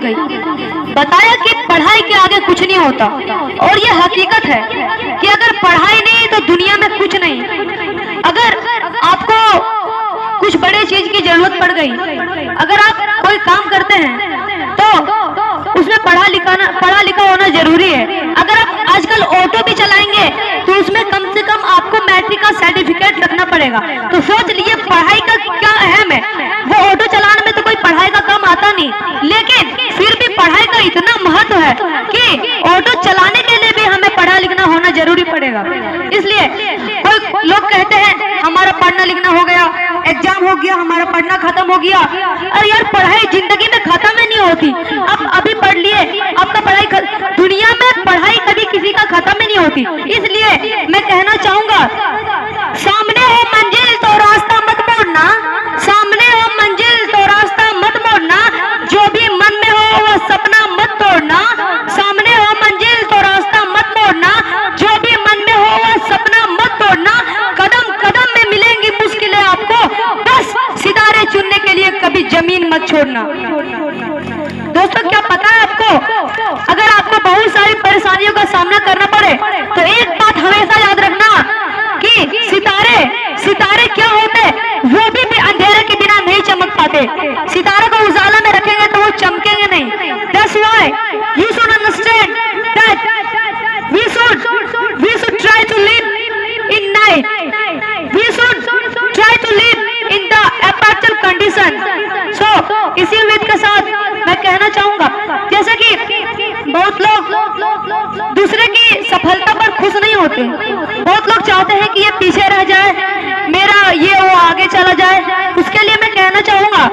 गई, बताया कि पढ़ाई के आगे कुछ नहीं होता। और ये हकीकत है कि अगर पढ़ाई नहीं तो दुनिया में कुछ नहीं। अगर आपको कुछ बड़े चीज की जरूरत पड़ गई, अगर आप कोई काम करते हैं तो उसमें पढ़ा लिखा होना जरूरी है। अगर आप आजकल ऑटो भी चलाएंगे तो उसमें कम से कम आपको मैट्रिक का सर्टिफिकेट रखना पड़ेगा। तो सोच लिए पढ़ाई का क्या अहम है। वो ऑटो चलाने में तो कोई पढ़ाई का काम आता नहीं, लेकिन फिर भी पढ़ाई का इतना महत्व है कि ऑटो चलाने के लिए भी हमें पढ़ा लिखना होना जरूरी पड़ेगा। इसलिए कोई लोग कहते हैं हमारा पढ़ना लिखना हो गया, एग्जाम हो गया, हमारा पढ़ना खत्म हो गया। अरे यार, पढ़ाई जिंदगी में खत्म ही नहीं होती। आप अभी पढ़ लिए, आपका पढ़ाई दुनिया में पढ़ाई कभी किसी का खत्म ही नहीं होती। इसलिए मैं कहना चाहूंगा, सामने हो मंजिल तो रास्ता मत मोड़ना, सामने हो मंजिल तो रास्ता मत मोड़ना, जो भी मन में हो वो सपना मत तोड़ना। सामने हो मंजिल तो रास्ता मत मोड़ना, जो भी मन में हो वो सपना मत तोड़ना। कदम कदम में मिलेंगी मुश्किलें आपको, बस सितारे चुनने के लिए कभी जमीन मत छोड़ना। दोस्तों, क्या पता है आपको, अगर आपको बहुत सारी परेशानियों का सामना करना पड़े तो एक बात हमेशा याद रखना कि सितारे क्या होते हैं, वो भी अंधेरे के बिना नहीं चमक पाते। सितारे को उजाला में रखेंगे तो वो चमकेंगे नहीं। That's why you should understand that we should try to live in night. We should try to live in the aperture condition. So इसी उम्मीद के साथ मैं कहना चाहूंगा, जैसे कि बहुत लोग दूसरे की सफलता पर खुश नहीं होते। बहुत लोग चाहते हैं कि ये पीछे रह जाए, मेरा ये वो आगे चला जाए। उसके लिए मैं कहना चाहूंगा,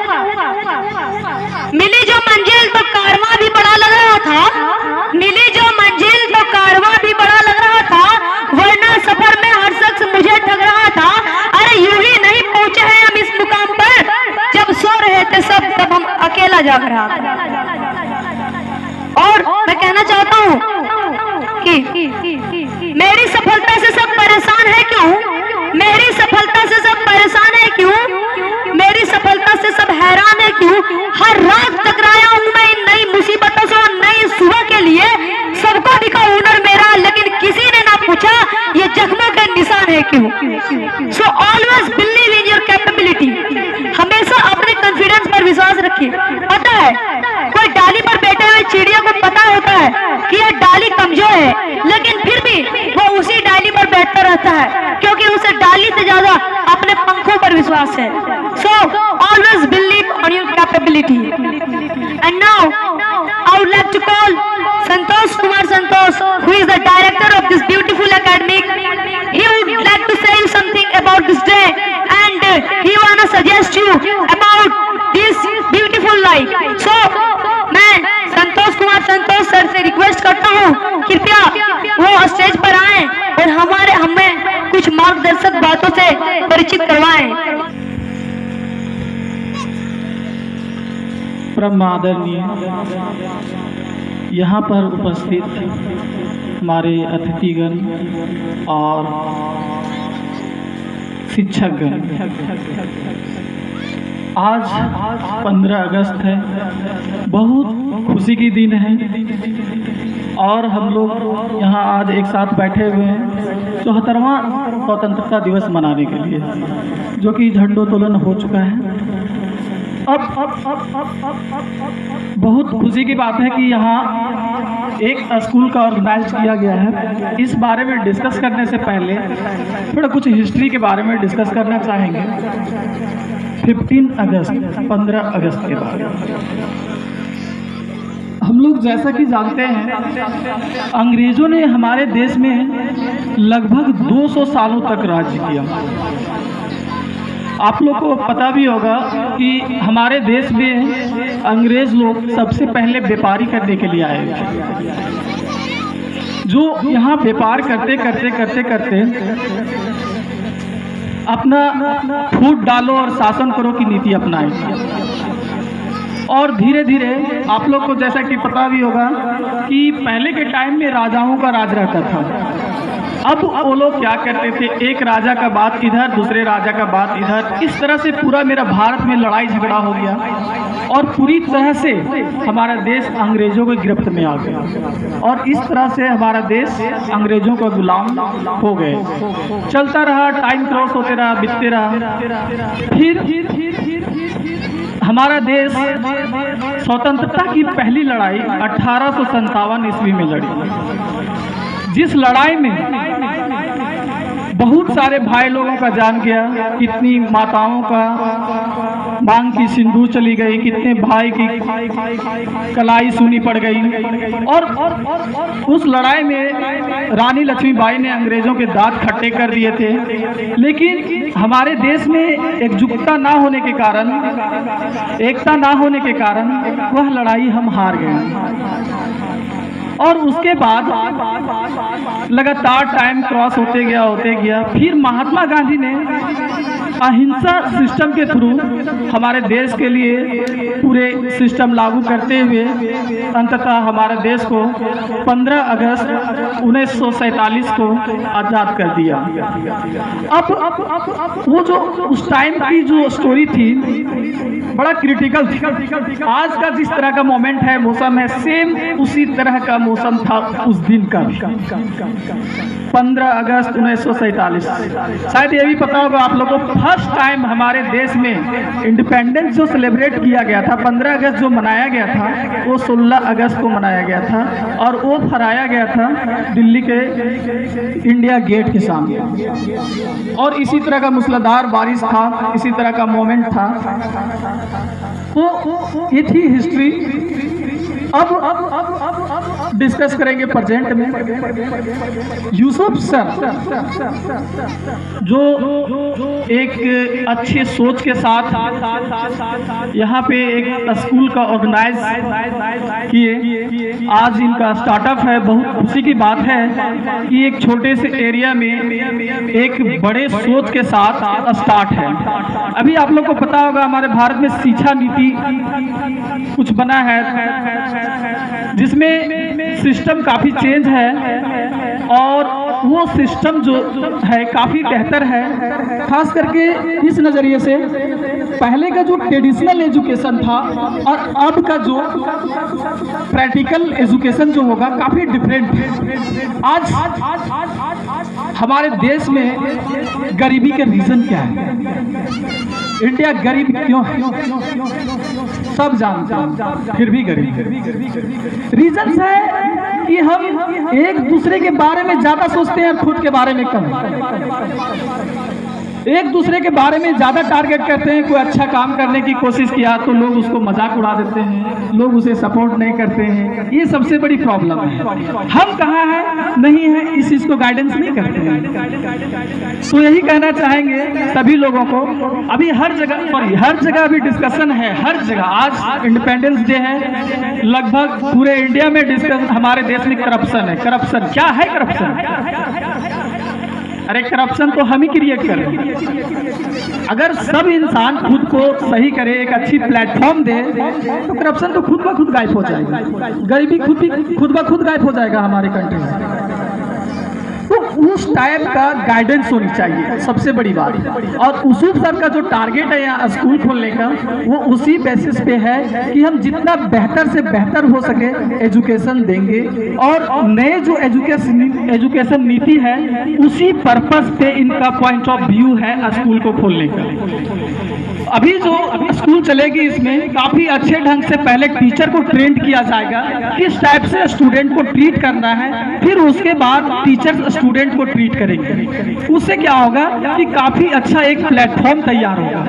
मिली जो मंजिल तो कारवां भी बड़ा लग रहा था, मिली जो मंजिल तो कारवां भी बड़ा लग रहा था, वरना सफर में हर शख्स मुझे ठग रहा था। अरे यूं ही नहीं पहुंचे हैं हम इस मुकाम पर, जब सो रहे थे सब तब हम अकेला जाग रहा था। और मैं कहना चाहता हूँ कि मेरी सफलता से सब परेशान है क्यों, मेरी सफलता से सब परेशान है क्यों, मेरी सफलता से सब हैरान है क्यों। हर रात टकराया हूँ मैं इन नई मुसीबतों से और नई सुबह के लिए। सबको दिखा हुनर मेरा, लेकिन किसी ने ना पूछा ये जख्मों के निशान है क्यों। So always believe in your capability. हमेशा अपने कॉन्फिडेंस पर विश्वास रखिए। पता है, कोई डाली पर बैठे हुए चिड़िया को पता होता है कि यह डाली कमजोर है, लेकिन फिर भी वो उसी डाली पर बैठता रहता है, क्योंकि उसे डाली से ज्यादा अपने पंखों पर विश्वास है। So always believe on your capability. And now I would like to call Santosh Kumar Santosh, who is the director of this beautiful academic. He would like to say you something about this day, and he wanna suggest you about this beautiful life. So मैं Santosh Kumar Santosh sir से request करता हूँ, कृपया वो stage पर आएं और हमें कुछ मार्गदर्शक बातों से परिचित करवाएं। परम आदरणीय यहाँ पर उपस्थित हमारे अतिथिगण और शिक्षकगण, आज 15 अगस्त है, बहुत खुशी की दिन है और हम लोग यहाँ आज एक साथ बैठे हुए हैं 74वां स्वतंत्रता दिवस मनाने के लिए, जो कि झंडोत्तोलन हो चुका है। अब बहुत खुशी की बात है कि यहाँ एक स्कूल का ऑर्गेनाइज किया गया है। इस बारे में डिस्कस करने से पहले थोड़ा कुछ हिस्ट्री के बारे में डिस्कस करना चाहेंगे। 15 अगस्त के बारे में हम लोग जैसा कि जानते हैं, अंग्रेज़ों ने हमारे देश में लगभग 200 सालों तक राज्य किया। आप लोग को पता भी होगा कि हमारे देश में अंग्रेज लोग सबसे पहले व्यापारी करने के लिए आए, जो यहाँ व्यापार करते करते अपना फूट डालो और शासन करो की नीति अपनाए। और धीरे धीरे आप लोग को जैसा कि पता भी होगा कि पहले के टाइम में राजाओं का राज रहता था। अब वो लोग क्या करते थे, एक राजा का बात इधर, दूसरे राजा का बात इधर, इस तरह से पूरा मेरा भारत में लड़ाई झगड़ा हो गया। और पूरी तरह से हमारा देश अंग्रेजों के गिरफ्त में आ गया और इस तरह से हमारा देश अंग्रेजों का गुलाम हो गए। चलता रहा, टाइम क्रॉस होते रहा, बीतते रहा। फिर हमारा देश स्वतंत्रता की पहली लड़ाई 1857 ईस्वी में लड़ी, जिस लड़ाई में बहुत सारे भाई लोगों का जान गया, कितनी माताओं का मांग की सिंदूर चली गई, कितने भाई की कलाई सुनी पड़ गई। और उस लड़ाई में रानी लक्ष्मीबाई ने अंग्रेजों के दांत खट्टे कर दिए थे, लेकिन हमारे देश में एकजुटता ना होने के कारण, एकता ना होने के कारण वह लड़ाई हम हार गए। और उसके बाद लगातार टाइम क्रॉस होते गया। फिर महात्मा गांधी ने अहिंसा सिस्टम के थ्रू हमारे देश के लिए पूरे सिस्टम लागू करते हुए अंततः हमारे देश को 15 अगस्त 1947 को आज़ाद कर दिया। अब वो जो उस टाइम की जो स्टोरी थी बड़ा क्रिटिकल थी। आज का जिस तरह का मोमेंट है, मौसम है, सेम उसी तरह का मौसम था उस दिन का। 15 अगस्त 1947, शायद ये भी पता होगा आप लोगों को, फर्स्ट टाइम हमारे देश में इंडिपेंडेंस जो सेलिब्रेट किया गया था, 15 अगस्त जो मनाया गया था वो 16 अगस्त को मनाया गया था और वो फहराया गया था दिल्ली के इंडिया गेट के सामने। और इसी तरह का मूसलाधार बारिश था, इसी तरह का मोमेंट था। तो ये थी हिस्ट्री। अब डिस्कस करेंगे प्रेजेंट में। यूसुफ सर जो एक अच्छे सोच के साथ यहाँ पे एक स्कूल का ऑर्गेनाइज किए, आज इनका स्टार्टअप है। बहुत खुशी की बात है कि एक छोटे से एरिया में एक बड़े सोच के साथ स्टार्ट है। अभी आप लोग को पता होगा हमारे भारत में शिक्षा नीति कुछ बना है जिसमें सिस्टम काफ़ी चेंज है और वो सिस्टम जो है काफ़ी बेहतर है। खास करके इस नज़रिए से पहले का जो ट्रेडिशनल एजुकेशन था और अब का जो प्रैक्टिकल एजुकेशन जो होगा काफ़ी डिफरेंट है। आज हमारे देश में गरीबी के रीज़न क्या है? इंडिया गरीब क्यों है? सब जानते हैं, फिर भी गरीब। रीजंस है कि हम एक दूसरे के बारे में ज्यादा सोचते हैं, खुद के बारे में कम। एक दूसरे के बारे में ज्यादा टारगेट करते हैं। कोई अच्छा काम करने की कोशिश किया तो लोग उसको मजाक उड़ा देते हैं, लोग उसे सपोर्ट नहीं करते हैं। ये सबसे बड़ी प्रॉब्लम है। हम कहाँ हैं, नहीं है, इस चीज को गाइडेंस नहीं करते हैं। तो यही कहना चाहेंगे सभी लोगों को, अभी हर जगह अभी डिस्कशन है, हर जगह। आज इंडिपेंडेंस डे है, लगभग पूरे इंडिया में डिस्कशन हमारे देश में करप्शन है। करप्शन क्या है? करप्शन, अरे करप्शन तो हम ही क्रिएट करें। अगर सब इंसान खुद को सही करे, एक अच्छी प्लेटफॉर्म दे, तो करप्शन तो खुद ब खुद गायब हो जाएगा। गरीबी खुद ब खुद गायब हो जाएगा हमारे कंट्री में। तो उस टाइप का गाइडेंस होनी चाहिए, सबसे बड़ी बात। और यूसुफ सर का जो टारगेट है यहाँ स्कूल खोलने का, वो उसी बेसिस पे है कि हम जितना बेहतर से बेहतर हो सके एजुकेशन देंगे और नए जो एजुकेशन नीति है उसी पर्पस पे इनका पॉइंट ऑफ व्यू है स्कूल को खोलने का। अभी जो स्कूल चलेगी इसमें काफ़ी अच्छे ढंग से पहले टीचर को ट्रेन किया जाएगा, किस टाइप से स्टूडेंट को ट्रीट करना है, फिर उसके बाद टीचर स्टूडेंट को ट्रीट करेंगे। उससे क्या होगा कि काफ़ी अच्छा एक प्लेटफॉर्म तैयार होगा।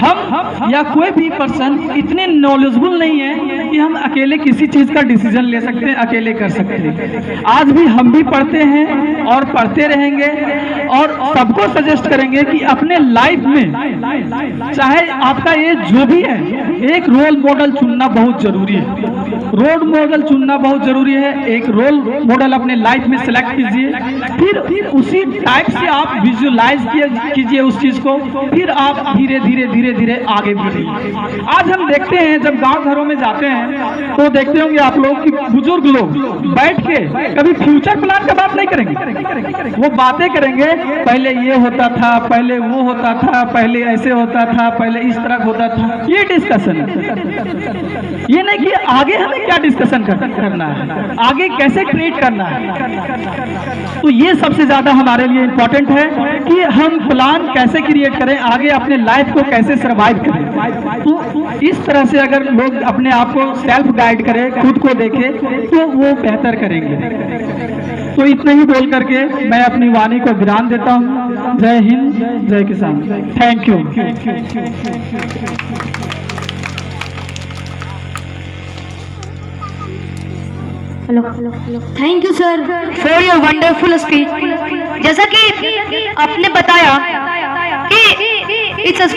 हम या कोई भी पर्सन इतने नॉलेजेबल नहीं है कि हम अकेले किसी चीज़ का डिसीजन ले सकते हैं, अकेले कर सकते हैं। आज भी हम भी पढ़ते हैं और पढ़ते रहेंगे और सबको सजेस्ट करेंगे कि अपने लाइफ में चाहे आपका एज जो भी है, एक रोल मॉडल चुनना बहुत जरूरी है। रोल मॉडल चुनना बहुत जरूरी है। एक रोल मॉडल अपने लाइफ में सिलेक्ट कीजिए, फिर उसी टाइप से आप विजुअलाइज कीजिए उस चीज को, फिर आप धीरे धीरे धीरे धीरे आगे बढ़िए। आज हम देखते हैं जब गांव घरों में जाते हैं तो देखते होंगे आप लोग कि बुजुर्ग लोग बैठ के कभी फ्यूचर प्लान का बात नहीं करेंगे। वो बातें करेंगे, पहले ये होता था, पहले वो होता था, पहले ऐसे होता था, पहले इस तरह होता था। ये डिस्कशन है। ये नहीं कि आगे हमें क्या डिस्कशन करना है, आगे कैसे क्रिएट करना है। तो ये सबसे ज्यादा हमारे लिए इम्पोर्टेंट है कि हम प्लान कैसे क्रिएट करें, आगे अपने लाइफ को कैसे सर्वाइव करें। तो इस तरह से अगर लोग अपने आप को सेल्फ गाइड करें, खुद को देखें, तो वो बेहतर करेंगे। तो इतना ही बोल करके मैं अपनी वाणी को विराम देता हूँ। जय हिंद, जय किसान। Thank you. Hello, thank you sir for your wonderful speech. जैसा कि आपने बताया कि इट्स